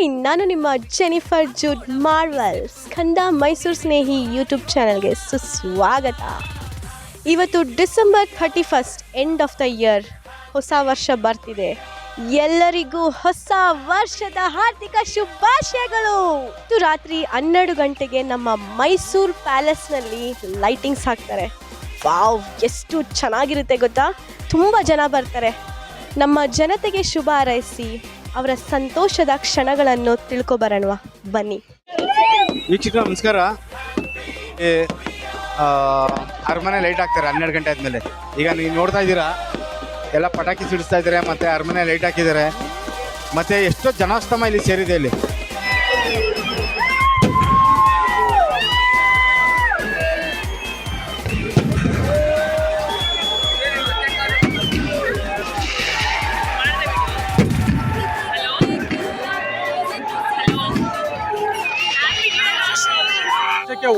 Hi, ನಾನು ನಿಮ್ಮ Jennifer Jude Marvel ಸ್ಕಂದ ಮೈಸೂರು ಸ್ನೇಹಿ ಯೂಟ್ಯೂಬ್ ಚಾನಲ್ಗೆ ಸುಸ್ವಾಗತ. ಇವತ್ತು December 31 end of the year, ಹೊಸ ವರ್ಷ ಬರ್ತಿದೆ. ಎಲ್ಲರಿಗೂ ಹೊಸ ವರ್ಷದ ಹಾರ್ದಿಕ ಶುಭಾಶಯಗಳು. ಇವತ್ತು ರಾತ್ರಿ 12 ಗಂಟೆಗೆ ನಮ್ಮ ಮೈಸೂರು ಪ್ಯಾಲೇಸ್ನಲ್ಲಿ ಲೈಟಿಂಗ್ಸ್ ಹಾಕ್ತಾರೆ. ವಾವ್, ಎಷ್ಟು ಚೆನ್ನಾಗಿರುತ್ತೆ ಗೊತ್ತಾ. ತುಂಬ ಜನ ಬರ್ತಾರೆ. ನಮ್ಮ ಜನತೆಗೆ ಶುಭ ಹಾರೈಸಿ ಅವರ ಸಂತೋಷದ ಕ್ಷಣಗಳನ್ನು ತಿಳ್ಕೊಬರೋಣ ಬನ್ನಿ. ವೀಕ್ಷಕ ನಮಸ್ಕಾರ. ಅರಮನೆ ಲೈಟ್ ಹಾಕ್ತಾರೆ 12 ಗಂಟೆ ಆದಮೇಲೆ. ಈಗ ನೀವು ನೋಡ್ತಾ ಇದ್ದೀರಾ, ಎಲ್ಲ ಪಟಾಕಿ ಸಿಡಿಸ್ತಾ ಇದ್ದಾರೆ, ಮತ್ತು ಅರಮನೆ ಲೈಟ್ ಹಾಕಿದ್ದಾರೆ, ಮತ್ತು ಎಷ್ಟೋ ಜನಸ್ತಮ ಇಲ್ಲಿ ಸೇರಿದೆ. ಇಲ್ಲಿ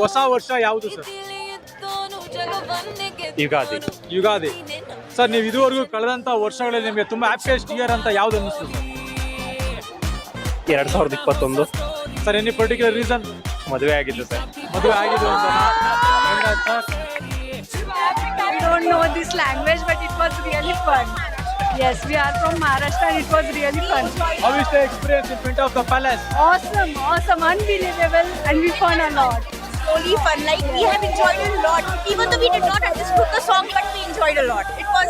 ಹೊಸ ವರ್ಷ ಯಾವುದು ಸರ್? ಯುಗಾದಿ. ಯುಗಾದಿ. ಸರ್, ನೀವು ಇದುವರೆಗೂ ಕಳೆದಂಥ ವರ್ಷಗಳಲ್ಲಿ ನಿಮಗೆ ತುಂಬ ಹ್ಯಾಪಿಯೆಸ್ಟ್ ಇಯರ್ ಅಂತ ಯಾವ್ದು ಅನ್ನಿಸ್ತು sir? 2021. Sir, any particular reason? ಮದುವೆ ಆಗಿದ್ದು ಸರ್. ಮದುವೆ ಆಗಿದ್ದು ಅಂತ sir? I don't know this language, but it was really fun. Yes, we are from Maharashtra and it was really fun. How is the experience in front of the palace? Awesome, unbelievable, and we fun a lot. Slowly fun, like we have enjoyed a lot. Even though we did not understood the song, but we enjoyed a lot. It was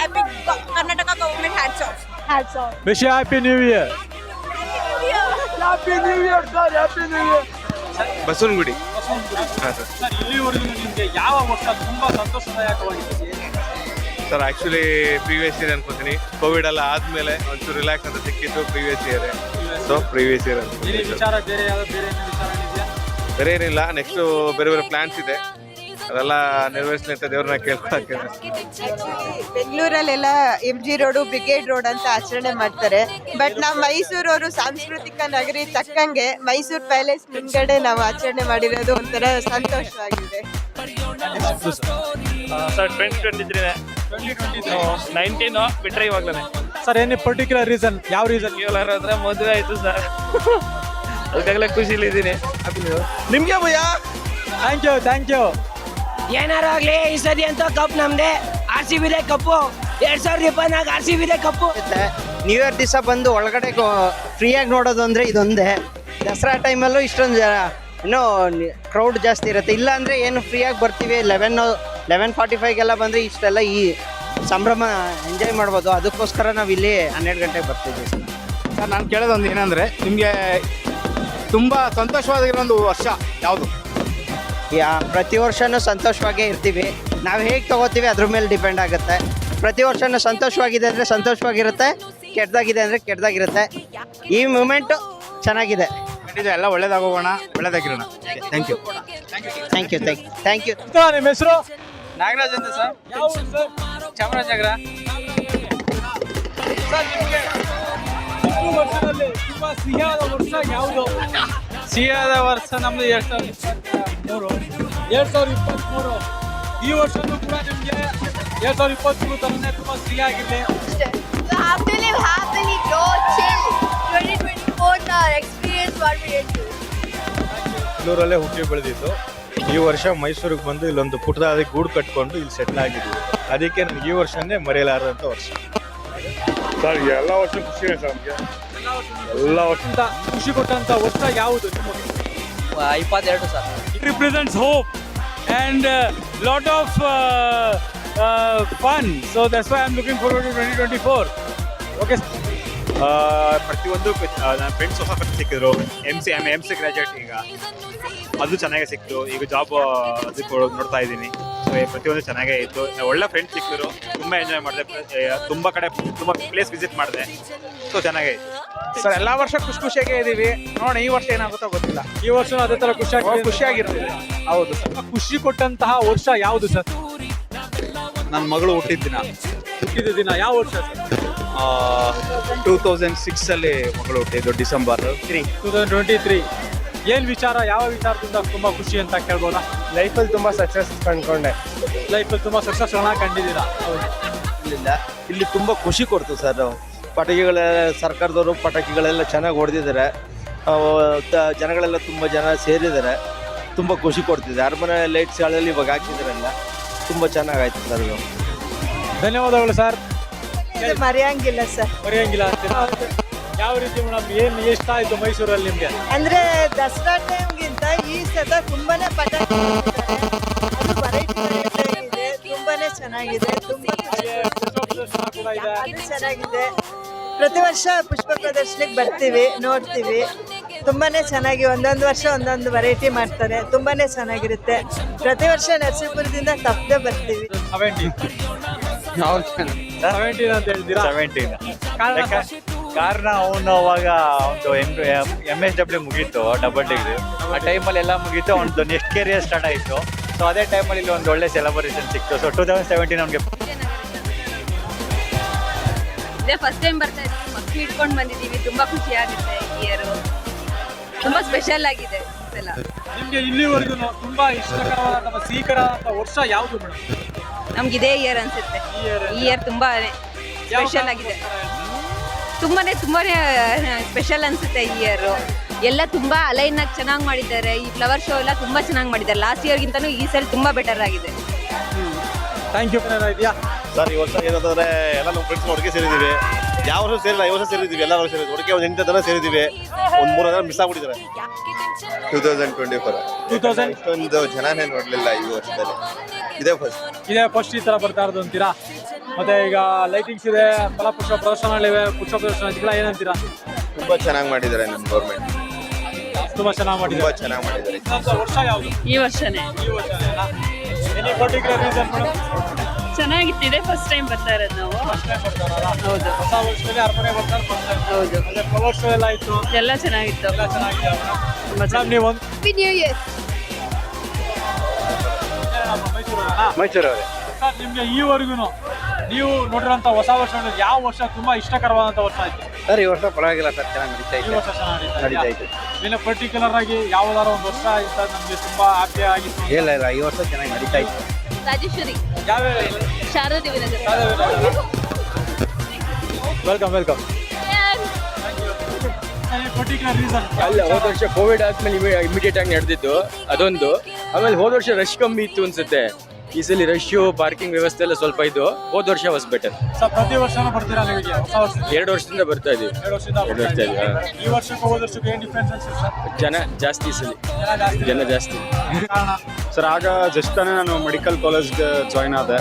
epic. Karnataka government hats off. Wish you Happy New Year. Happy New Year, sir. Happy New Year. Basavanagudi. Sir, ಇಲ್ಲಿವರೆಗೂ ನಿಮಗೆ ಯಾವ ವರ್ಷ ತುಂಬಾ ಸಂತೋಷದಾಯಕವಾಗಿತ್ತು? Sir, actually previous year ಅನ್ಕೋತೀನಿ. Covid ಎಲ್ಲ ಆದಮೇಲೆ ಒಂಚೂರು relax ಅಂತ ಸಿಕ್ಕಿದ್ದು previous year. So previous year ಅಂತ ವಿಚಾರ ಬೇರೆ ಯಾವ್ದು ಬೇರೆ ವಿಚಾರ ಇದೆಯಾ? ಬೇರೆ ಏನಿಲ್ಲ. ನೆಕ್ಸ್ಟು ಬೇರೆ ಬೇರೆ ಪ್ಲ್ಯಾನ್ಸ್ ಇದೆ, ಅದೆಲ್ಲ ನೆರವೇರಿಸಲಿ ಅಂತ ದೇವ್ರನ್ನ ಕೇಳ್ಕೊಳಕ್ಕೆ. ಬೆಂಗಳೂರಲ್ಲೆಲ್ಲ MG ರೋಡು, ಬ್ರಿಗೇಡ್ ರೋಡ್ ಅಂತ ಆಚರಣೆ ಮಾಡ್ತಾರೆ. ಬಟ್ ನಾವು ಮೈಸೂರವರು ಸಾಂಸ್ಕೃತಿಕ ನಗರಿ ತಕ್ಕಂಗೆ ಮೈಸೂರು ಪ್ಯಾಲೇಸ್ ಮುಂಗಡೆ ನಾವು ಆಚರಣೆ ಮಾಡಿರೋದು ಒಂಥರ ಸಂತೋಷವಾಗಿದೆ. ಸರ್, 2019 ಬಿಟ್ರೆ ಇವಾಗ್ಲೇ. Sir, any particular reason? ಯಾವ ರೀಸನ್? ಹತ್ರ ಮದುವೆ ಆಯ್ತು ಸರ್, ಅದಕ್ಕಾಗಲೇ ಖುಷಿಲಿದ್ದೀನಿ. ನಿಮಗೆ ಭಯ. Thank you. ಏನಾರು ಆಗ್ಲಿ, ಈ ಸರಿ ಅಂತ ಕಪ್ ನಮ್ದೆ. RCB ದೇ ಕಪ್ಪು. 2024 RCB ದೇ ಕಪ್ಪು. ನ್ಯೂ ಇಯರ್ ದಿವಸ ಬಂದು ಒಳಗಡೆ ಫ್ರೀಯಾಗಿ ನೋಡೋದು ಅಂದರೆ ಇದೊಂದೇ. ದಸರಾ ಟೈಮಲ್ಲೂ ಇಷ್ಟೊಂದು ಜನ ಇನ್ನೂ ಕ್ರೌಡ್ ಜಾಸ್ತಿ ಇರುತ್ತೆ. ಇಲ್ಲ ಅಂದರೆ ಏನು ಫ್ರೀಯಾಗಿ ಬರ್ತೀವಿ. 11:45ಗೆಲ್ಲ ಬಂದರೆ ಇಷ್ಟೆಲ್ಲ ಈ ಸಂಭ್ರಮ ಎಂಜಾಯ್ ಮಾಡ್ಬೋದು. ಅದಕ್ಕೋಸ್ಕರ ನಾವು ಇಲ್ಲಿ 12 ಗಂಟೆಗೆ ಬರ್ತಿದ್ವಿ. ಸರ್, ನಾನು ಕೇಳೋದೊಂದು ಏನಂದರೆ, ನಿಮಗೆ ತುಂಬ ಸಂತೋಷವಾಗಿರೋ ಒಂದು ವರ್ಷ ಯಾವುದು? ಪ್ರತಿ ವರ್ಷವೂ ಸಂತೋಷವಾಗೇ ಇರ್ತೀವಿ. ನಾವು ಹೇಗೆ ತೊಗೋತೀವಿ ಅದ್ರ ಮೇಲೆ ಡಿಪೆಂಡ್ ಆಗುತ್ತೆ. ಪ್ರತಿ ವರ್ಷವೂ ಸಂತೋಷವಾಗಿದೆ ಅಂದರೆ ಸಂತೋಷವಾಗಿರುತ್ತೆ, ಕೆಟ್ಟದಾಗಿದೆ ಅಂದರೆ ಕೆಟ್ಟದಾಗಿರುತ್ತೆ. ಈ ಮೂಮೆಂಟು ಚೆನ್ನಾಗಿದೆ. ಖಂಡಿತ ಎಲ್ಲ ಒಳ್ಳೇದಾಗೋಗೋಣ, ಒಳ್ಳೇದಾಗಿರೋಣ. Thank you. ನಿಮ್ಮ ಹೆಸರು? ನಾಗರಾಜ್ ಅಂತ ಸರ್. ಯಾವ ಊರು ಸರ್? ಚಾಮರಾಜನಗರ. ಸರ್, ನಿಮಗೆ ಈ ವರ್ಷದಲ್ಲಿ ತುಂಬಾ ಸಿಹಿಯಾದ ವರ್ಷ ಯಾವುದು? ಸಿಹಿಯಾದ ವರ್ಷ ನಮ್ದು 2023. ಈ ವರ್ಷನೂ ಕೂಡ ನಿಮಗೆ 2023 ತರನೇ ತುಂಬಾ ಸಿಹಿಯಾಗಿದೆ. Happily, bro, chill. 2024 experience what we did. ಬೆಂಗಳೂರಲ್ಲೇ ಹುಟ್ಟಿ ಬೆಳೆದಿದ್ದು. ಈ ವರ್ಷ ಮೈಸೂರಿಗೆ ಬಂದು ಇಲ್ಲೊಂದು ಪುಟ್ಟದಾದ ಗೂಡು ಕಟ್ಕೊಂಡು ಇಲ್ಲಿ ಸೆಟ್ಲ್ ಆಗಿದ್ವಿ. ಅದಕ್ಕೆ ನನಗೆ ಈ ವರ್ಷನೇ ಮರೆಯಲಾರದಂಥ ವರ್ಷ. ಸರ್, ಎಲ್ಲ ವರ್ಷ ಖುಷಿನೇ ಸರ್. ನಮಗೆ ಎಲ್ಲ ವರ್ಷ ಖುಷಿ ಕೊಟ್ಟಂತ ವರ್ಷ ಯಾವುದು ನಿಮಗೆ? 22 sir. It represents hope and lot of fun. So that's why I'm looking forward to 2024. Okay. ಪ್ರತಿಯೊಂದು ನನ್ನ ಫ್ರೆಂಡ್ಸ್ ಹೊಸ ಫ್ರೆಂಡ್ಸ್ ಸಿಕ್ಕಿದ್ರು. MC graduate. ಈಗ ಅದು ಚೆನ್ನಾಗೇ ಸಿಕ್ತು. ಈಗ ಜಾಬ್ ಅದಕ್ಕೆ ನೋಡ್ತಾ ಇದ್ದೀನಿ. ಸೊ ಪ್ರತಿಯೊಂದು ಚೆನ್ನಾಗೇ ಇತ್ತು. ಒಳ್ಳೆ ಫ್ರೆಂಡ್ಸ್ ಸಿಕ್ಕಿದ್ರು. ತುಂಬ ಎಂಜಾಯ್ ಮಾಡಿದೆ. ತುಂಬ ಪ್ಲೇಸ್ ವಿಸಿಟ್ ಮಾಡಿದೆ. ಸೊ ಚೆನ್ನಾಗೇ ಇತ್ತು. ಸರ್, ಎಲ್ಲ ವರ್ಷ ಖುಷಿಯಾಗೇ ಇದ್ದೀವಿ. ನೋಡೋಣ ಈ ವರ್ಷ ಏನಾಗುತ್ತೋ ಗೊತ್ತಿಲ್ಲ. ಈ ವರ್ಷ ಅದೇ ತರ ಖುಷಿಯಾಗಿರ್ತೀವಿ. ಹೌದು ಸರ್. ಖುಷಿ ಕೊಟ್ಟಂತಹ ವರ್ಷ ಯಾವುದು ಸರ್? ನನ್ನ ಮಗಳು ಹುಟ್ಟಿದ ದಿನ ಯಾವ ವರ್ಷ ಸರ್? 2006 ಮಗಳು ಹುಟ್ಟಿದ್ದು, ಡಿಸೆಂಬರ್ 2023. ಏನು ವಿಚಾರ, ಯಾವ ವಿಚಾರದಿಂದ ತುಂಬ ಖುಷಿ ಅಂತ ಕೇಳ್ಬೋದಾ? ಲೈಫಲ್ಲಿ ತುಂಬ ಸಕ್ಸಸ್ ಕಂಡ್ಕೊಂಡೆ. ಲೈಫಲ್ಲಿ ತುಂಬ ಸಕ್ಸಸ್ ಕಂಡಿದ್ದೀರಾ? ಇಲ್ಲಿ ತುಂಬ ಖುಷಿ ಕೊಡ್ತು ಸರ್. ಪಟಾಕಿಗಳ ಸರ್ಕಾರದವರು ಪಟಾಕಿಗಳೆಲ್ಲ ಚೆನ್ನಾಗಿ ಹೊಡೆದಿದ್ದಾರೆ. ಜನಗಳೆಲ್ಲ ತುಂಬ ಜನ ಸೇರಿದ್ದಾರೆ. ತುಂಬ ಖುಷಿ ಕೊಡ್ತಿದೆ. ಅರಮನೆ ಲೈಟ್ಸ್ಗಳಲ್ಲಿ ಇವಾಗ ಹಾಕಿದ್ರಲ್ಲ ತುಂಬ ಚೆನ್ನಾಗಾಯ್ತು ಸರ್. ಇದು ಧನ್ಯವಾದಗಳು ಸರ್. ಮರೆಯಂಗಿಲ್ಲ ಸರ್. ಮರೆಯಂಗಿಲ್ಲ ಅಂತೀರಾ? ಯಾವ ರೀತಿ ಮೇಡಮ್, ಏನು ಇಷ್ಟ ಆಯ್ತು ಮೈಸೂರಲ್ಲಿ ನಿಮ್ಗೆ? ಅಂದ್ರೆ ದಸರಾ ಟೈಮ್ಗಿಂತ ಈ ಸತ ತುಂಬಾನೇ ಪಟಾಕಿ ವೆರೈಟಿ ಇದೆ, ತುಂಬಾನೇ ಚೆನ್ನಾಗಿದೆ, ತುಂಬಾ ಕೂಡ ಇದೆ. ಅದು ಚೆನ್ನಾಗಿದೆ. ಪ್ರತಿ ವರ್ಷ ಪುಷ್ಪ ಪ್ರದರ್ಶನಕ್ಕೆ ಬರ್ತೀವಿ, ನೋಡ್ತೀವಿ. ತುಂಬಾನೇ ಚೆನ್ನಾಗಿ ಒಂದೊಂದು ವರ್ಷ ಒಂದೊಂದು ವೆರೈಟಿ ಮಾಡ್ತಾರೆ. ತುಂಬಾನೇ ಚೆನ್ನಾಗಿರುತ್ತೆ. ಪ್ರತಿ ವರ್ಷ ನರಸೀಪುರದಿಂದ ತಪ್ಪದೆ ಬರ್ತೀವಿ. 17 ಅಂತ ಹೇಳ್ತೀರಾ? 17 ಕಾರಣ ಅವನು ಅವಾಗ ಒಂದು MSW ಮುಗೀತು, ಡಬಲ್ ಡಿಗ್ರಿ. ಆ ಟೈಮಲ್ಲಿ ಎಲ್ಲ ಮುಗೀತು, ಒಂದು ನೆಕ್ಸ್ಟ್ ಕೆರಿಯರ್ ಸ್ಟಾರ್ಟ್ ಆಯಿತು. ಸೊ ಅದೇ ಟೈಮಲ್ಲಿ ಇಲ್ಲಿ ಒಂದು ಒಳ್ಳೆ ಸೆಲೆಬ್ರೇಷನ್ ಸಿಕ್ತು. ಸೊ 2017 ನಮಗೆ ಇದೇ ಫಸ್ಟ್ ಟೈಮ್ ಬರ್ತಾ ಇದ್ದೀವಿ, ಮಕ್ಳು ಇಟ್ಕೊಂಡು ಬಂದಿದ್ದೀವಿ. ತುಂಬಾ ಖುಷಿ ಆಗುತ್ತೆ. ಈ ಇಯರ್ ತುಂಬಾ ಸ್ಪೆಷಲ್ ಆಗಿದೆ. ನಿಮ್ಗೆ ಇಲ್ಲಿವರೆಗೂ ತುಂಬಾ ಇಷ್ಟಕರವಾದ ಅಥವಾ ಸಿಹಿಕರವಾದ ವರ್ಷ ಯಾವುದು ಮೇಡಮ್? ನಮ್ಗೆ ಇದೇ ಇಯರ್ ಅನ್ಸುತ್ತೆ. ಈ ಇಯರ್ ತುಂಬಾ ಸ್ಪೆಷಲ್ ಆಗಿದೆ. ತುಂಬಾನೇ ಸ್ಪೆಷಲ್ ಅನ್ಸುತ್ತೆ ಈ ಇಯರ್. ಎಲ್ಲ ತುಂಬಾ ಅಲೈನ್ ಆಗಿ ಚೆನ್ನಾಗಿ ಮಾಡಿದ್ದಾರೆ. ಈ ಫ್ಲವರ್ ಶೋ ಎಲ್ಲ ತುಂಬಾ ಚೆನ್ನಾಗಿ ಮಾಡಿದ್ದಾರೆ. ಲಾಸ್ಟ್ ಇಯರ್ಗಿಂತನೂ ಈ ಸಲ ತುಂಬಾ ಬೆಟರ್ ಆಗಿದೆ. Thank you. ಇದೆಯಾ ಸರ್ ಈ ವರ್ಷ ಏನಂತಂದ್ರೆ ಎಲ್ಲ ನಮ್ಮ ಫ್ರೆಂಡ್ಸ್ ಒಟ್ಟಿಗೆ ಸೇರಿದ್ದೀವಿ. ಯಾವ ವರ್ಷ ಸೇರಿಲ್ಲ, ಈ ವರ್ಷ ಸೇರಿದ್ದೀವಿ. ಎಲ್ಲರೂ ಸೇರಿದ್ವಿ ಒಟ್ಟಿಗೆ. ಒಂದು 8 ಜನ ಸೇರಿದ್ದೀವಿ. ಒಂದು 3 ಜನ ಮಿಸ್ ಆಗ್ಬಿಟ್ಟಿದ್ದಾರೆ. 2024 ಇಷ್ಟೊಂದು ಜನನೇ ನೋಡ್ಲಿಲ್ಲ ಈ ವರ್ಷದಲ್ಲಿ. ಇದೇ ಫಸ್ಟ್ ಈ ತರ ಬರ್ತಾ ಇರೋದು ಅಂತೀರಾ? ಮತ್ತೆ ಈಗ ಲೈಟಿಂಗ್ಸ್ ಇದೆ, ಫಲಪುಷ್ಪ ಪ್ರದರ್ಶನಗಳಿವೆ, ಪುಷ್ಪ ಪ್ರದರ್ಶನ ಇದೆಲ್ಲ ಏನಂತೀರಾ? ತುಂಬಾ ಚೆನ್ನಾಗಿ ಮಾಡಿದ್ದಾರೆ ನಮ್ಮ ಗೌರ್ಮೆಂಟ್. ತುಂಬಾ ಚೆನ್ನಾಗಿ ಮಾಡಿದ್ದಾರೆ. ಚೆನ್ನಾಗಿ ಮಾಡಿದ್ದಾರೆ. ವರ್ಷ ಯಾವುದು? ಈ ವರ್ಷನೇ. Any particular reason madam? ಚೆನ್ನಾಗಿತ್ತಿದೆ. ಫಸ್ಟ್ ಟೈಮ್ ಬರ್ತಾ ಇರೋದು ನಾವು. ಹೌದು. ಹೊಸ ವರ್ಷದಲ್ಲಿ ಅರಮನೆ ಬರ್ತಾರೆ ಫಸ್ಟ್ ಟೈಮ್. ಹೌದು. ಅದೇ ಫ್ಲವರ್ ಶೋ ಎಲ್ಲ ಇತ್ತು, ಎಲ್ಲ ಚೆನ್ನಾಗಿತ್ತು. ಎಲ್ಲ ಚೆನ್ನಾಗಿದೆ ಮೇಡಮ್. ನೀವು ಒಂದು ನ್ಯೂ ಇಯರ್ ಮೈಸೂರವರೇ ಸರ್, ನಿಮ್ಗೆ ಈವರೆಗೂ ನೀವು ನೋಡಿರೋಂಥ ಹೊಸ ವರ್ಷ ಯಾವ ವರ್ಷ ತುಂಬಾ ಇಷ್ಟಕರವಾದಂಥ ವರ್ಷ ಆಯ್ತು? ಸರ್ ಈ ವರ್ಷ ಪರವಾಗಿಲ್ಲ ಸರ್, ಚೆನ್ನಾಗಿ ನಡೀತಾ ಈ ಇದೆ. ವರ್ಷ ಚೆನ್ನಾಗಿ ನಡೀತಾ ಇದೆ. ಇನ್ನು ಪರ್ಟಿಕ್ಯುಲರ್ ಆಗಿ ಯಾವ್ದಾರ ಒಂದು ವರ್ಷ ಇಂತ ನಮ್ಗೆ ತುಂಬಾ ಹ್ಯಾಪಿ ಆಗಿತ್ತು? ಇಲ್ಲ ಈ ವರ್ಷ ಚೆನ್ನಾಗಿ ನಡೀತಾ ಇದೆ. ರಾಜೇಶ್ವರಿ, ಯಾವ Sharada Devinagar. Welcome. Particular reason? ಅಲ್ಲ, ಹೋದ ವರ್ಷ ಕೋವಿಡ್ ಆದ್ಮೇಲೆ ಇಮಿಡಿಯೇಟ್ ಆಗಿ ನಡೆದಿದ್ದು ಅದೊಂದು. ಆಮೇಲೆ ಹೋದ ವರ್ಷ ರಶ್ ಕಮ್ಮಿ ಇತ್ತು ಅನ್ಸುತ್ತೆ. ಈ ಸಲ ರಶ್ಯು, ಪಾರ್ಕಿಂಗ್ ವ್ಯವಸ್ಥೆ ಎಲ್ಲ ಸ್ವಲ್ಪ ಇದು. ಹೋದ ವರ್ಷ ವಾಸ್ ಬೆಟರ್. ಸರ್, ಪ್ರತಿ ವರ್ಷನೂ ಬರ್ತೀರಾ ನೀವು ಹೊಸ ವರ್ಷ? 2 ವರ್ಷದಿಂದ ಬರ್ತಾ ಇದೀವಿ. 2 ವರ್ಷದಿಂದ ಬರ್ತಾ ಇದ್ದೀವಿ. ಈ ವರ್ಷಕ್ಕೂ ಹೋದ ವರ್ಷಕ್ಕೂ ಏನು ಡಿಫ್ರೆನ್ಸ್ ಅನ್ಸುತ್ತೆ ಸರ್? ಜನ ಜಾಸ್ತಿ ಈ ಸಲ. ಜನ ಜಾಸ್ತಿ. ಕಾರಣ? ಸರ್, ಆಗ ಜಸ್ಟ್ ತಾನೇ ನಾನು ಮೆಡಿಕಲ್ ಕಾಲೇಜ್ಗೆ ಜಾಯ್ನ್ ಆದೆ.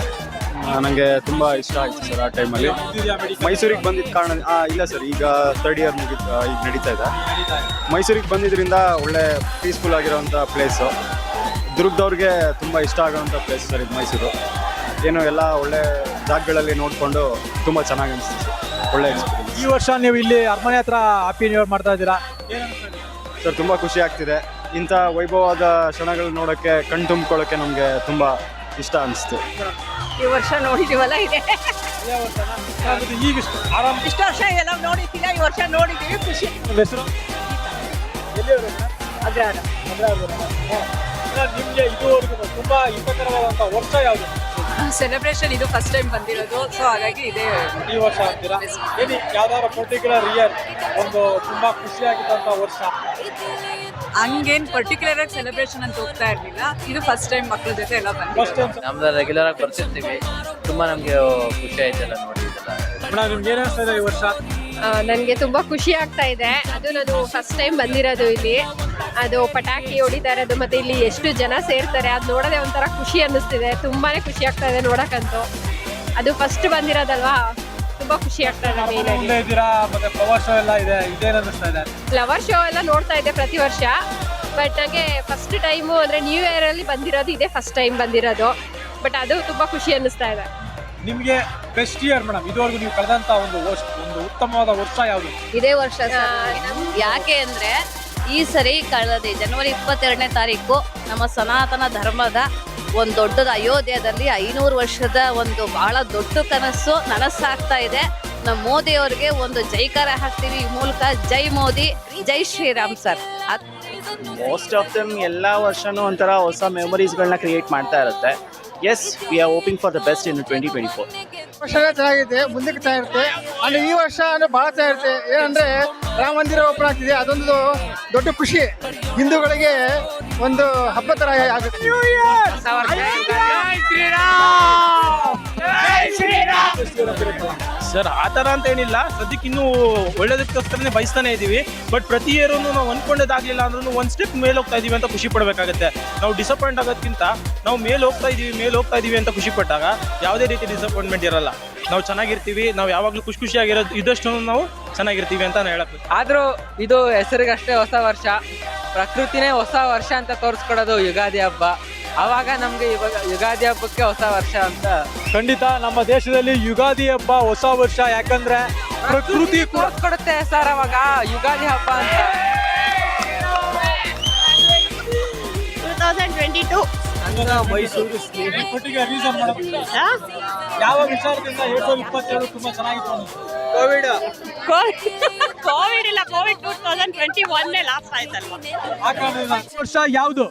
ನನಗೆ ತುಂಬ ಇಷ್ಟ ಆಯಿತು ಸರ್ ಆ ಟೈಮಲ್ಲಿ. ಮೈಸೂರಿಗೆ ಬಂದಿದ್ದ ಕಾರಣ ಇಲ್ಲ ಸರ್, ಈಗ 3rd ಇಯರ್ ಮುಗಿತು, ಈಗ ನಡೀತಾ ಇದೆ. ಮೈಸೂರಿಗೆ ಬಂದಿದ್ದರಿಂದ ಒಳ್ಳೆ ಪೀಸ್ಫುಲ್ ಆಗಿರೋವಂಥ ಪ್ಲೇಸು. ದುರ್ಗದವ್ರಿಗೆ ತುಂಬ ಇಷ್ಟ ಆಗೋವಂಥ ಪ್ಲೇಸ್ ಸರ್ ಇದು ಮೈಸೂರು. ಏನು ಎಲ್ಲ ಒಳ್ಳೆ ಜಾಗಗಳಲ್ಲಿ ನೋಡಿಕೊಂಡು ತುಂಬ ಚೆನ್ನಾಗಿ ಅನಿಸ್ತು ಸರ್. ಒಳ್ಳೆ ಎಕ್ಸ್ಪೀರಿಯನ್ಸ್. ಈ ವರ್ಷ ನೀವು ಇಲ್ಲಿ ಅರಮನೆ ಹತ್ರ ಹ್ಯಾಪಿ ನ್ಯೂ ಇಯರ್ ಮಾಡ್ತಾ ಇದ್ದೀರಾ? ಸರ್, ತುಂಬ ಖುಷಿ ಆಗ್ತಿದೆ. ಇಂಥ ವೈಭವವಾದ ಕ್ಷಣಗಳು ನೋಡೋಕ್ಕೆ, ಕಣ್ ತುಂಬಿಕೊಳ್ಳೋಕ್ಕೆ ನಮಗೆ ತುಂಬ ಇಷ್ಟ ಅನಿಸ್ತು. ಈ ವರ್ಷ ನೋಡಿದೀವಲ್ಲ ಇದೆ. ಈಗ ಆರಾಮ್ ಇಷ್ಟು ವರ್ಷ ಎಲ್ಲ ನೋಡಿದ್ದೀರಾ, ಈ ವರ್ಷ ನೋಡಿದ್ದೀವಿ. ಖುಷಿ. ಹೆಸರು? ಅಗ್ರಹಾರ. ನಿಮಗೆ ಇದುವರೆಗೂ ತುಂಬಾ ಇಷ್ಟಕರವಾದಂಥ ವರ್ಷ ಯಾವುದು? ಸೆಲೆಬ್ರೇಷನ್ ಇದು ಫಸ್ಟ್ ಟೈಮ್ ಬಂದಿರೋದು, ಸೊ ಹಾಗಾಗಿ ಇದೆ ಈ ವರ್ಷ ಅಂತೀರಾ? ಏನು ಯಾವ್ದಾದ್ರು ಪರ್ಟಿಕ್ಯುಲರ್ ಇಯರ್ ಒಂದು ತುಂಬಾ ಖುಷಿಯಾಗಿದ್ದಂಥ ವರ್ಷ? ಹಂಗೇನು ಪರ್ಟಿಕ್ಯುಲರ್ ಆಗಿ ಸೆಲೆಬ್ರೇಷನ್ ಅಂತ ಹೋಗ್ತಾ ಇರಲಿಲ್ಲ. ಇದು ಫಸ್ಟ್ ಟೈಮ್ ಮಕ್ಕಳ ಜೊತೆ ಎಲ್ಲ ಫಸ್ಟ್ ಬಂದಿರೋದು. ಟೈಮ್ ನಮ್ದು ರೆಗ್ಯುಲರ್ ಆಗಿ ಬರ್ತಿರ್ತೀವಿ. ತುಂಬಾ ನಮ್ಗೆ ಖುಷಿ ಆಯ್ತಲ್ಲ ನೋಡಿ. ಮೇಡಮ್, ನಿಮ್ಗೆ ಏನು ಅನಿಸ್ತಾ ಇದೆ ಈ ವರ್ಷ? ನನಗೆ ತುಂಬ ಖುಷಿ ಆಗ್ತಾ ಇದೆ. ಅದು ನಾನು ಫಸ್ಟ್ ಟೈಮ್ ಬಂದಿರೋದು ಇಲ್ಲಿ. ಅದು ಪಟಾಕಿ ಹೊಡಿತಾ ಇರೋದು ಮತ್ತು ಇಲ್ಲಿ ಎಷ್ಟು ಜನ ಸೇರ್ತಾರೆ ಅದು ನೋಡೋದೇ ಒಂಥರ ಖುಷಿ ಅನ್ನಿಸ್ತಿದೆ. ತುಂಬಾ ಖುಷಿ ಆಗ್ತಾ ಇದೆ ನೋಡೋಕ್ಕಂತೂ. ಅದು ಫಸ್ಟ್ ಬಂದಿರೋದಲ್ವಾ, ತುಂಬ ಖುಷಿ ಆಗ್ತಾ ಇದೆ. ಮೇಯ್ನಾಗಿ ಮುಂದೆ ಇದ್ದೀರಾ, ಮತ್ತೆ ಫ್ಲವರ್ ಶೋ ಎಲ್ಲ ಇದೆ, ಇದೇನು ಅನ್ನಿಸ್ತಾ ಇದೆ? ಫ್ಲವರ್ ಶೋ ಎಲ್ಲ ನೋಡ್ತಾ ಇದ್ದೆ ಪ್ರತಿ ವರ್ಷ. ಬಟ್ ನನಗೆ ಫಸ್ಟ್ ಟೈಮು ಅಂದರೆ ನ್ಯೂ ಇಯರಲ್ಲಿ ಬಂದಿರೋದು ಇದೇ ಫಸ್ಟ್ ಟೈಮ್ ಬಂದಿರೋದು. ಬಟ್ ಅದು ತುಂಬ ಖುಷಿ ಅನ್ನಿಸ್ತಾ ಇದೆ. ನಿಮಗೆ ಬೆಸ್ಟ್ ಇಯರ್ ಮೇಡಮ್ ಇದುವರೆಗೂ ನೀವು ಕಳೆದಂಥ ಒಂದು ಉತ್ತಮವಾದ ವರ್ಷ ಯಾವುದು? ಇದೇ ವರ್ಷ ಯಾಕೆ ಅಂದ್ರೆ ಈ ಸರಿ ಕಳೆದ ಜನವರಿ 22ನೇ ತಾರೀಕು ನಮ್ಮ ಸನಾತನ ಧರ್ಮದ ಒಂದು ದೊಡ್ಡದ ಅಯೋಧ್ಯೆಯಲ್ಲಿ 500 ವರ್ಷದ ಒಂದು ಬಹಳ ದೊಡ್ಡ ಕನಸು ನನಸಾಗ್ತಾ ಇದೆ. ನಮ್ಮ ಮೋದಿಯವರಿಗೆ ಒಂದು ಜೈಕಾರ ಹಾಕ್ತೀವಿ ಈ ಮೂಲಕ. ಜೈ ಮೋದಿ, ಜೈ Shriram sir. Most of them ಎಲ್ಲ ವರ್ಷನೂ ಒಂಥರ ಹೊಸ ಮೆಮೊರೀಸ್ಗಳನ್ನ ಕ್ರಿಯೇಟ್ ಮಾಡ್ತಾ ಇರುತ್ತೆ. Yes, we are hoping for the best in 2024. ವರ್ಷನೇ ಚೆನ್ನಾಗಿದೆ, ಮುಂದಕ್ಕೆ ಚೆನ್ನಾಗಿರುತ್ತೆ. ಅಂದ್ರೆ ಈ ವರ್ಷ ಅಂದ್ರೆ ಬಹಳ ಚೆನ್ನಾಗಿರುತ್ತೆ. ಏನಂದ್ರೆ ರಾಮ ಮಂದಿರ ಓಪನ್ ಆಗ್ತಿದೆ, ಅದೊಂದು ದೊಡ್ಡ ಖುಷಿ. ಹಿಂದೂಗಳಿಗೆ ಒಂದು ಹಬ್ಬ ತರ ಆಗುತ್ತೆ. ಸರ್ ಆ ಥರ ಅಂತ ಏನಿಲ್ಲ, ಸದ್ಯಕ್ಕೆ ಇನ್ನೂ ಒಳ್ಳೇದಕ್ಕೋಸ್ಕರನೇ ಬಯಸ್ತಾನೆ ಇದೀವಿ. ಬಟ್ ಪ್ರತಿ ಇಯರೂ ನಾವು ಅನ್ಕೊಂಡದಾಗ್ಲಿಲ್ಲ ಅಂದ್ರೂ ಒಂದು ಸ್ಟೆಪ್ ಮೇಲೆ ಹೋಗ್ತಾ ಇದೀವಿ ಅಂತ ಖುಷಿ ಪಡಬೇಕಾಗುತ್ತೆ. ನಾವು ಡಿಸಪಾಯಿಂಟ್ ಆಗೋದಕ್ಕಿಂತ ನಾವು ಮೇಲೆ ಹೋಗ್ತಾ ಇದೀವಿ ಅಂತ ಖುಷಿ ಪಟ್ಟಾಗ ಯಾವುದೇ ರೀತಿ ಡಿಸಪಾಯಿಂಟ್ಮೆಂಟ್ ಇರಲ್ಲ. ನಾವು ಚೆನ್ನಾಗಿರ್ತೀವಿ, ನಾವು ಯಾವಾಗಲೂ ಖುಷಿಯಾಗಿರೋದು ಇದ್ದಷ್ಟು ನಾವು ಚೆನ್ನಾಗಿರ್ತೀವಿ ಅಂತ ಹೇಳಕ್. ಆದ್ರೂ ಇದು ಹೆಸರಿಗಷ್ಟೇ ಹೊಸ ವರ್ಷ, ಪ್ರಕೃತಿನೇ ಹೊಸ ವರ್ಷ ಅಂತ ತೋರಿಸ್ಕೊಡೋದು ಯುಗಾದಿ ಹಬ್ಬ. ಅವಾಗ ನಮ್ಗೆ ಇವಾಗ ಯುಗಾದಿ ಹಬ್ಬಕ್ಕೆ ಹೊಸ ವರ್ಷ ಅಂತ. ಖಂಡಿತ ನಮ್ಮ ದೇಶದಲ್ಲಿ ಯುಗಾದಿ ಹಬ್ಬ ಹೊಸ ವರ್ಷ, ಯಾಕಂದ್ರೆ ಪ್ರಕೃತಿ ತೋರಿಸ್ಕೊಡುತ್ತೆ ಸರ್ ಅವಾಗ ಯುಗಾದಿ ಹಬ್ಬ ಅಂತ. 2022 ಮೈಸೂರು ರೀಸನ್ ಯಾವ ವಿಚಾರದಿಂದ 2022 ತುಂಬಾ ಚೆನ್ನಾಗಿತ್ತು? ಕೋವಿಡ್ ಇಲ್ಲ, ಕೋವಿಡ್ 2021 ಲಾಸ್ಟ್ ಆಯ್ತಲ್ವಾ? ಆ ಕಾರಣದಿಂದ ವರ್ಷ ಯಾವುದು?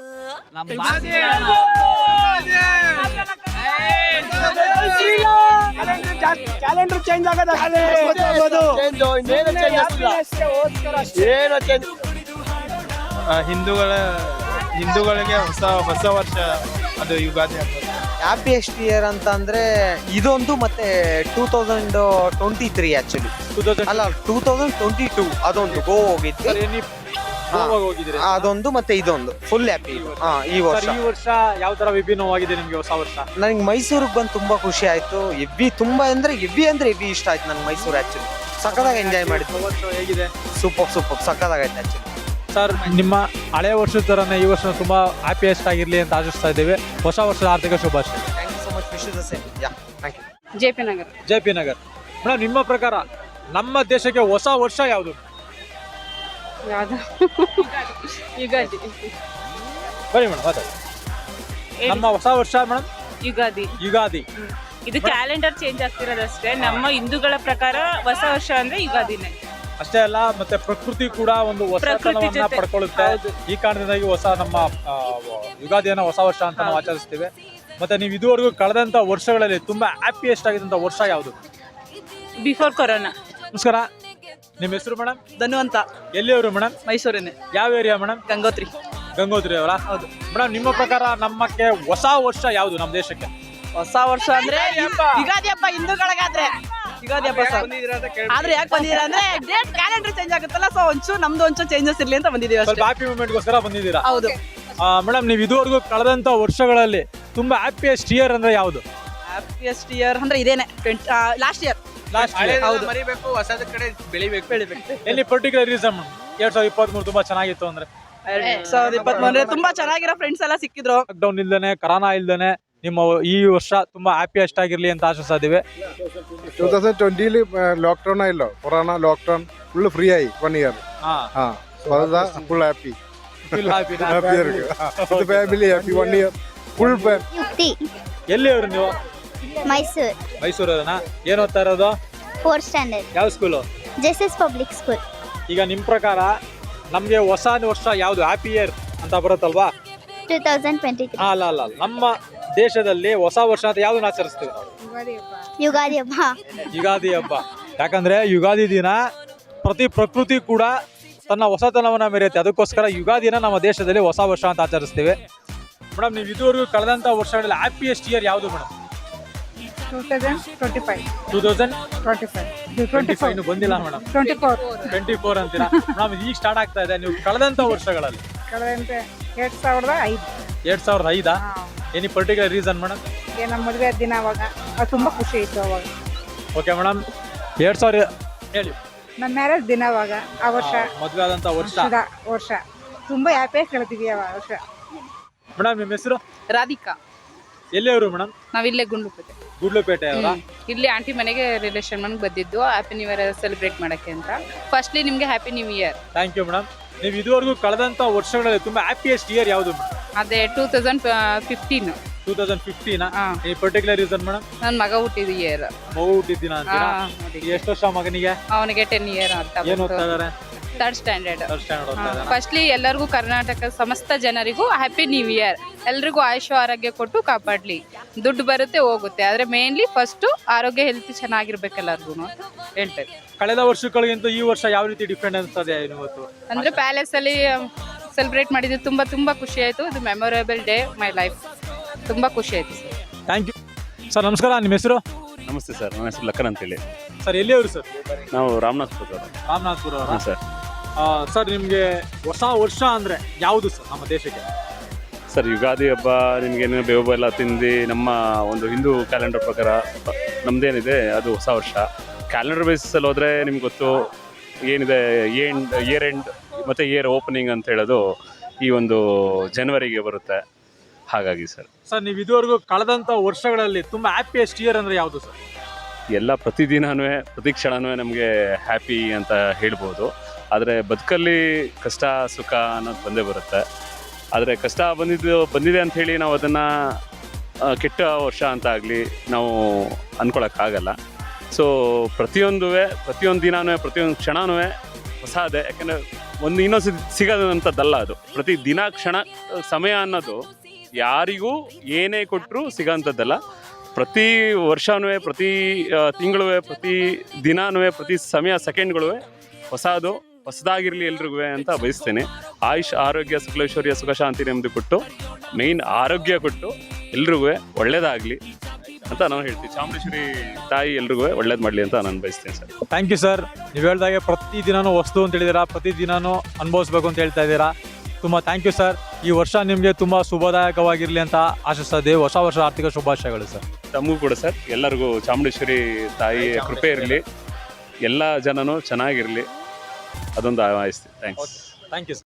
ಕ್ಯಾಲೆಂಡರ್ ಚೇಂಜ್ ಆಗೋದು ಹಿಂದೂಗಳಿಗೆ ಹೊಸ ವರ್ಷ ಅದು ಯುಗಾದಿ ಹಬ್ಬ. ಹ್ಯಾಪಿಯೆಸ್ಟ್ ಇಯರ್ ಅಂತ ಅಂದ್ರೆ ಇದೊಂದು, ಮತ್ತೆ 2023 ಆಕ್ಚುಲಿ ಅಲ್ಲ 2022 ಅದೊಂದು ಗೋವಾ ಹೋಗಿದ್ವಿ, ಅದೊಂದು ಮತ್ತೆ ಇದೊಂದು ಫುಲ್ ಹ್ಯಾಪಿ. ಈ ವರ್ಷ ಯಾವ ತರ ವಿಭಿನ್ನವಾಗಿದೆ ನಿಮ್ಗೆ ಹೊಸ ವರ್ಷ? ನನಗೆ ಮೈಸೂರಿಗೆ ಬಂದು ತುಂಬಾ ಖುಷಿ ಆಯ್ತು. ತುಂಬಾ ಅಂದ್ರೆ ಹೆವಿ ಇಷ್ಟ ಆಯ್ತು ನಂಗೆ ಮೈಸೂರು. ಆಕ್ಚುಲಿ ಸಕ್ಕದಾಗ ಎಂಜಾಯ್ ಮಾಡಿದ್ವಿ. ಹೇಗಿದೆ? Super ಸಕ್ಕದಾಗೈತೆ actually. ಸರ್, ನಿಮ್ಮ ಹಳೆ ವರ್ಷದ ತರನೇ ಈ ವರ್ಷ ತುಂಬಾ ಹ್ಯಾಪಿಯೆಸ್ಟ್ ಆಗಿರ್ಲಿ ಅಂತ ಆಶಿಸ್ತಾ ಇದ್ದೇವೆ. ಹೊಸ ವರ್ಷದ ಆರ್ಥಿಕ ಶುಭಾಶಯ. Thank you so much. Wish you the same. Yeah, thank you. J P. Nagar. Madam, ನಿಮ್ಮ ಪ್ರಕಾರ ನಮ್ಮ ದೇಶಕ್ಕೆ ಹೊಸ ವರ್ಷ ಯಾವುದು? ಯುಗಾದಿ. ಬನ್ನಿ ಮೇಡಮ್, ಮಾತಾಡಿ. ನಮ್ಮ ಹೊಸ ವರ್ಷ ಮೇಡಮ್ ಯುಗಾದಿ. ಇದು ಕ್ಯಾಲೆಂಡರ್ ಚೇಂಜ್ ಆಗ್ತಿರೋದಷ್ಟೇ. ನಮ್ಮ ಹಿಂದೂಗಳ ಪ್ರಕಾರ ಹೊಸ ವರ್ಷ ಅಂದ್ರೆ ಯುಗಾದಿನೇ. ಅಷ್ಟೇ ಅಲ್ಲ, ಮತ್ತೆ ಪ್ರಕೃತಿ ಕೂಡ ಒಂದು ಹೊಸತನವನ್ನ ಪಡ್ಕೊಳ್ಳುತ್ತೆ. ಈ ಕಾರಣದಿಂದಾಗಿ ನಮ್ಮ ಯುಗಾದಿಯನ್ನ ಹೊಸ ವರ್ಷ ಅಂತ ನಾವು ಆಚರಿಸ್ತೀವಿ. ಮತ್ತೆ ನೀವು ಇದುವರೆಗೂ ಕಳೆದಂತ ವರ್ಷಗಳಲ್ಲಿ ತುಂಬಾ ಹ್ಯಾಪಿಯೆಸ್ಟ್ ಆಗಿದ್ದಂತ ವರ್ಷ ಯಾವುದು? Before corona. ನಮಸ್ಕಾರ, ನಿಮ್ಮ ಹೆಸರು ಮೇಡಮ್? ಧನ್ವಂತ. ಎಲ್ಲಿಯವರು ಮೇಡಮ್? ಮೈಸೂರೇನೆ. ಯಾವ ಏರಿಯಾ ಮೇಡಮ್? ಗಂಗೋತ್ರಿ ಅವರ? ಹೌದು ಮೇಡಮ್. ನಿಮ್ಮ ಪ್ರಕಾರ ನಮ್ಮಕ್ಕೆ ಹೊಸ ವರ್ಷ ಯಾವುದು ನಮ್ಮ ದೇಶಕ್ಕೆ? ಹೊಸ ವರ್ಷ ಅಂದ್ರೆ ಯುಗಾದಿ ಹಬ್ಬ. ಹಿಂದೂಗಳಿಗಾದ್ರೆ ಯುಗಾದಿ ಹಬ್ಬ ಸರ್. ಆದ್ರೆ ಯಾಕೆ ಬಂದಿದ್ದೀರಾ ಅಂದ್ರೆ ಡೇಟ್ ಕ್ಯಾಲೆಂಡರ್ ಚೇಂಜ್ ಆಗುತ್ತಲ್ಲ, ಸೊ ನಮ್ದು ಒಂಚೂರು ಚೇಂಜಸ್ ಇರ್ಲಿ ಅಂತ ಬಂದಿದ್ದೀವಿ. ಸ್ವಲ್ಪ ಹ್ಯಾಪಿ ಮೂಮೆಂಟ್ಗೋಸ್ಕರ ಬಂದಿದ್ದೀರಾ? ಹೌದು ಮೇಡಮ್. ನೀವು ಇದುವರೆಗೂ ಕಳೆದಂತ ವರ್ಷಗಳಲ್ಲಿ ತುಂಬಾ ಹ್ಯಾಪಿಯೆಸ್ಟ್ ಇಯರ್ ಅಂದ್ರೆ ಯಾವುದು? ಹ್ಯಾಪಿಯೆಸ್ಟ್ ಇಯರ್ ಅಂದ್ರೆ ಇದೇನೆ, ಲಾಸ್ಟ್ ಇಯರ್. ಹೌದು, ಮರಿಬೇಕು, ಹೊಸದ ಕಡೆ ಬೆಳಿಬೇಕು. ಎಲ್ಲಿ ಪರ್ಟಿಕ್ಯುಲರ್ ರೀಸನ್? 2023 ತುಂಬಾ ಚೆನ್ನಾಗಿತ್ತು ಅಂದ್ರೆ? 2023 ತುಂಬಾ ಚೆನ್ನಾಗಿರೋ ಫ್ರೆಂಡ್ಸ್ ಎಲ್ಲ ಸಿಕ್ಕಿದ್ರು. ಲಾಕ್ಡೌನ್ ಇಲ್ದೇನೆ, ಕರೋನಾ ಇಲ್ದೇನೆ ನಿಮ್ಮ ಈ ವರ್ಷ ತುಂಬಾ ಹ್ಯಾಪಿಯೆಸ್ಟ್ ಆಗಿರ್ಲಿ ಅಂತ ಆಶಿಸ್ತಾ ಇದೀವಿ. 2020 ಲಾಕ್ಡೌನ್ ಇಲ್ಲ, ಕೊರೋನಾ ಲಾಕ್ಡೌನ್ ಫುಲ್ ಫ್ರೀ ಆಗಿ 1 year. Full happy. Family happy 1 year full. ಎಲ್ಲಿಯವರು ನೀವು? ಮೈಸೂರವರನಾ? ಏನ್ ಓದ್ತಾ ಇರೋದು? 4th standard. ಯಾವ ಸ್ಕೂಲು? JSS public school. ಈಗ ನಿಮ್ ಪ್ರಕಾರ ನಮ್ಗೆ ಹೊಸ ವರ್ಷ ಯಾವ್ದು ಹ್ಯಾಪಿ ಇಯರ್ ಅಂತ ಬರುತ್ತಲ್ವಾ? 2023. ಅಲ್ಲ, ನಮ್ಮ ದೇಶದಲ್ಲಿ ಹೊಸ ವರ್ಷ ಅಂತ ಯಾವ್ದನ್ನ ಆಚರಿಸ್ತೀವಿ? ಯುಗಾದಿ ಹಬ್ಬ. ಯುಗಾದಿ ಹಬ್ಬ. ಯಾಕಂದ್ರೆ ಯುಗಾದಿ ದಿನ ಪ್ರಕೃತಿ ಕೂಡ ತನ್ನ ಹೊಸತನವನ್ನ ಮೆರೆಯುತ್ತೆ. ಅದಕ್ಕೋಸ್ಕರ ಯುಗಾದಿನ ನಮ್ಮ ದೇಶದಲ್ಲಿ ಹೊಸ ವರ್ಷ ಅಂತ ಆಚರಿಸ್ತೀವಿ. ಮೇಡಮ್, ನೀವು ಇದುವರೆಗೂ ಕಳೆದಂತ ವರ್ಷಗಳಲ್ಲಿ ಹ್ಯಾಪಿಯೆಸ್ಟ್ ಇಯರ್ ಯಾವುದು ಮೇಡಮ್? 2025 ಬಂದಿಲ್ಲ ಮೇಡಮ್. 24 ಅಂತೀರಾ ಮೇಡಮ್? ಈಗ ಸ್ಟಾರ್ಟ್ ಆಗ್ತಾ ಇದೆ. ನೀವು ಕಳೆದಂತ ವರ್ಷಗಳಲ್ಲಿ? 2005. Any particular reason madam? ನಮ್ಮ ಮದುವೆ ದಿನ ಅವಾಗ ತುಂಬಾ ಖುಷಿ ಇತ್ತು ಅವಾಗ. Okay madam. 2000 ಹೇಳಿ. ನಮ್ಮ ಮ್ಯಾರೇಜ್ ದಿನ ಅವಾಗ ಆ ವರ್ಷ ಮದುವೆ ಆದಂತ ವರ್ಷ ತುಂಬಾ ಹ್ಯಾಪಿಯಾಗಿ ಕಳೆದಿದ್ವಿ ಆ ವರ್ಷ. ಮೇಡಮ್, ನಿಮ್ಮ ಹೆಸರು? ರಾಧಿಕಾ. ಎಲ್ಲಿಯವರು ಮೇಡಮ್? ನಾವಿಲ್ಲೇ ಗುಂಡ್ಲುಪೇಟೆ ಅವರ? ಇಲ್ಲಿ ಆಂಟಿ ಮನೆಗೆ ರಿಲೇಷನ್ ಮನೆಗೆ ಬಂದಿದ್ದು ಹ್ಯಾಪಿ ನ್ಯೂ ಇಯರ್ ಸೆಲೆಬ್ರೇಟ್ ಮಾಡಕ್ಕೆ ಅಂತ. ಫಸ್ಟ್ಲಿ ನಿಮ್ಗೆ happy new year. Thank you madam. ನೀವು ಇದುವರೆಗೂ ಕಳೆದಂತ ವರ್ಷಗಳಲ್ಲಿ ತುಂಬಾ ಹ್ಯಾಪಿಯೆಸ್ಟ್ ಇಯರ್ ಯಾವುದು ಮೇಡಮ್? ಅದೇ 2015. 2015 ಈ ಪರ್ಟಿಕ್ಯುಲರ್ ರೀಸನ್ ಮೇಡಮ್? ನನ್ನ ಮಗ ಹುಟ್ಟಿದ ಇಯರ್. ಮಗು ಹುಟ್ಟಿದ ದಿನ ಅಂತೀರಾ? ಎಷ್ಟು ವರ್ಷ ಮಗನಿಗೆ? ಅವನಿಗೆ 10 ಇಯರ್ ಅಂತ. ಏನು ಓದ್ತಾ ಇದಾರೆ? Third standard. ಸ್ಟ್ಯಾಂಡರ್ಡ್ ಫಸ್ಟ್ಲಿ ಎಲ್ಲರಿಗೂ ಕರ್ನಾಟಕ ಸಮಸ್ತ ಜನರಿಗೂ ಹ್ಯಾಪಿ ನ್ಯೂ ಇಯರ್. ಎಲ್ರಿಗೂ ಆಯುಷ್ಯ ಆರೋಗ್ಯ ಕೊಟ್ಟು ಕಾಪಾಡಲಿ. ದುಡ್ಡು ಬರುತ್ತೆ ಹೋಗುತ್ತೆ, ಆದರೆ ಮೇನ್ಲಿ ಫಸ್ಟು ಆರೋಗ್ಯ ಹೆಲ್ತ್ ಚೆನ್ನಾಗಿರ್ಬೇಕು ಎಲ್ಲರಿಗೂ ಅಂತ ಹೇಳ್ತೇವೆ. ಕಳೆದ ವರ್ಷಗಳಿಗಿಂತ ಈ ವರ್ಷ ಯಾವ ರೀತಿ ಡಿಫ್ರೆಂಟ್ ಅನಿಸ್ತದೆ ಇವತ್ತು? ಅಂದರೆ ಪ್ಯಾಲೇಸಲ್ಲಿ ಸೆಲೆಬ್ರೇಟ್ ಮಾಡಿದ್ದು ತುಂಬ ಖುಷಿ ಆಯಿತು. ಇದು ಮೆಮೊರೇಬಲ್ ಡೇ ಮೈ ಲೈಫ್. ತುಂಬ ಖುಷಿ ಆಯಿತು ಸರ್. Thank you sir. ನಮಸ್ಕಾರ, ನಿಮ್ಮ ಹೆಸರು? ನಮಸ್ತೆ ಸರ್, ನನ್ನ ಹೆಸರು ಲಕ್ಕನ್ ಅಂತೇಳಿ. ಸರ್ ಎಲ್ಲಿಯವರು ಸರ್? ನಾವು ರಾಮನಾಥ್ಪುರ ಸರ್. ರಾಮನಾಥ್ಪುರ ಹಾಂ ಸರ್. ಸರ್ ನಿಮಗೆ ಹೊಸ ವರ್ಷ ಅಂದರೆ ಯಾವುದು ಸರ್ ನಮ್ಮ ದೇಶಕ್ಕೆ? ಸರ್ ಯುಗಾದಿ ಹಬ್ಬ ನಿಮಗೆ ಏನೇನು ಬೇವು ಎಲ್ಲ ತಿಂದು ನಮ್ಮ ಒಂದು ಹಿಂದೂ ಕ್ಯಾಲೆಂಡರ್ ಪ್ರಕಾರ ನಮ್ಮದೇನಿದೆ ಅದು ಹೊಸ ವರ್ಷ. ಕ್ಯಾಲೆಂಡರ್ ಬೇಸಿಸಲ್ಲಿ ಹೋದರೆ ನಿಮ್ಗೆ ಗೊತ್ತು ಏನಿದೆ, ಇಯರ್ ಎಂಡ್ ಮತ್ತು ಇಯರ್ ಓಪನಿಂಗ್ ಅಂತ ಹೇಳೋದು ಈ ಒಂದು ಜನವರಿಗೆ ಬರುತ್ತೆ. ಹಾಗಾಗಿ ಸರ್ ನೀವು ಇದುವರೆಗೂ ಕಳೆದಂಥ ವರ್ಷಗಳಲ್ಲಿ ತುಂಬ ಹ್ಯಾಪಿಯೆಸ್ಟ್ ಇಯರ್ ಅಂದರೆ ಯಾವುದು ಸರ್? ಎಲ್ಲ ಪ್ರತಿದಿನವೂ ಪ್ರತಿ ಕ್ಷಣವೂ ನಮಗೆ ಹ್ಯಾಪಿ ಅಂತ ಹೇಳ್ಬೋದು. ಆದರೆ ಬದುಕಲ್ಲಿ ಕಷ್ಟ ಸುಖ ಅನ್ನೋದು ಬಂದೇ ಬರುತ್ತೆ. ಆದರೆ ಕಷ್ಟ ಬಂದಿದೆ ಅಂಥೇಳಿ ನಾವು ಅದನ್ನು ಕೆಟ್ಟ ವರ್ಷ ಅಂತ ಆಗಲಿ ನಾವು ಅಂದ್ಕೊಳಕ್ಕಾಗಲ್ಲ. ಸೊ ಪ್ರತಿಯೊಂದು ದಿನವೂ ಪ್ರತಿಯೊಂದು ಕ್ಷಣವೂ ಹೊಸದೇ. ಯಾಕೆಂದರೆ ಒಂದು ಇನ್ನೊಂದು ಸಿಗೋದಂಥದ್ದಲ್ಲ ಅದು. ಪ್ರತಿ ದಿನ ಕ್ಷಣ ಸಮಯ ಅನ್ನೋದು ಯಾರಿಗೂ ಏನೇ ಕೊಟ್ಟರೂ ಸಿಗೋಂಥದ್ದಲ್ಲ. ಪ್ರತಿ ವರ್ಷವೂ ಪ್ರತಿ ತಿಂಗಳೂ ಪ್ರತಿ ದಿನವೂ ಪ್ರತಿ ಸಮಯ ಸೆಕೆಂಡ್ಗಳೂ ಹೊಸದಾಗಿರಲಿ ಎಲ್ರಿಗೂ ಅಂತ ಬಯಸ್ತೇನೆ. ಆಯುಷ್ ಆರೋಗ್ಯ ಸಕಲೈಶ್ವರ್ಯ ಸುಖ ಶಾಂತಿ ನೆಮ್ಮದಿ ಕೊಟ್ಟು, ಮೇಯ್ನ್ ಆರೋಗ್ಯ ಕೊಟ್ಟು ಎಲ್ರಿಗೂ ಒಳ್ಳೇದಾಗಲಿ ಅಂತ ನಾವು ಹೇಳ್ತೀವಿ. ಚಾಮುಂಡೇಶ್ವರಿ ತಾಯಿ ಎಲ್ರಿಗೂ ಒಳ್ಳೇದು ಮಾಡಲಿ ಅಂತ ನಾನು ಬಯಸ್ತೇನೆ ಸರ್. Thank you sir. ನೀವು ಹೇಳ್ದಾಗೆ ಪ್ರತಿದಿನವೂ ವಸ್ತು ಅಂತ ಹೇಳಿದ್ದೀರಾ, ಪ್ರತಿದಿನವೂ ಅನುಭವಿಸ್ಬೇಕು ಅಂತ ಹೇಳ್ತಾ ಇದ್ದೀರಾ. ತುಂಬ ಥ್ಯಾಂಕ್ ಯು ಸರ್. ಈ ವರ್ಷ ನಿಮಗೆ ತುಂಬ ಶುಭದಾಯಕವಾಗಿರಲಿ ಅಂತ ಆಶಿಸ್ತಾ ಇದ್ದೀವಿ. ಹೊಸ ವರ್ಷ ಆರ್ಥಿಕ ಶುಭಾಶಯಗಳು ಸರ್. ತಮಗೂ ಕೂಡ ಸರ್. ಎಲ್ಲರಿಗೂ ಚಾಮುಂಡೇಶ್ವರಿ ತಾಯಿ ಕೃಪೆ ಇರಲಿ, ಎಲ್ಲ ಜನನೂ ಚೆನ್ನಾಗಿರಲಿ, ಅದೊಂದು ಆಶಿಸ್ತೀವಿ. ಥ್ಯಾಂಕ್ಸ್. Thank you sir.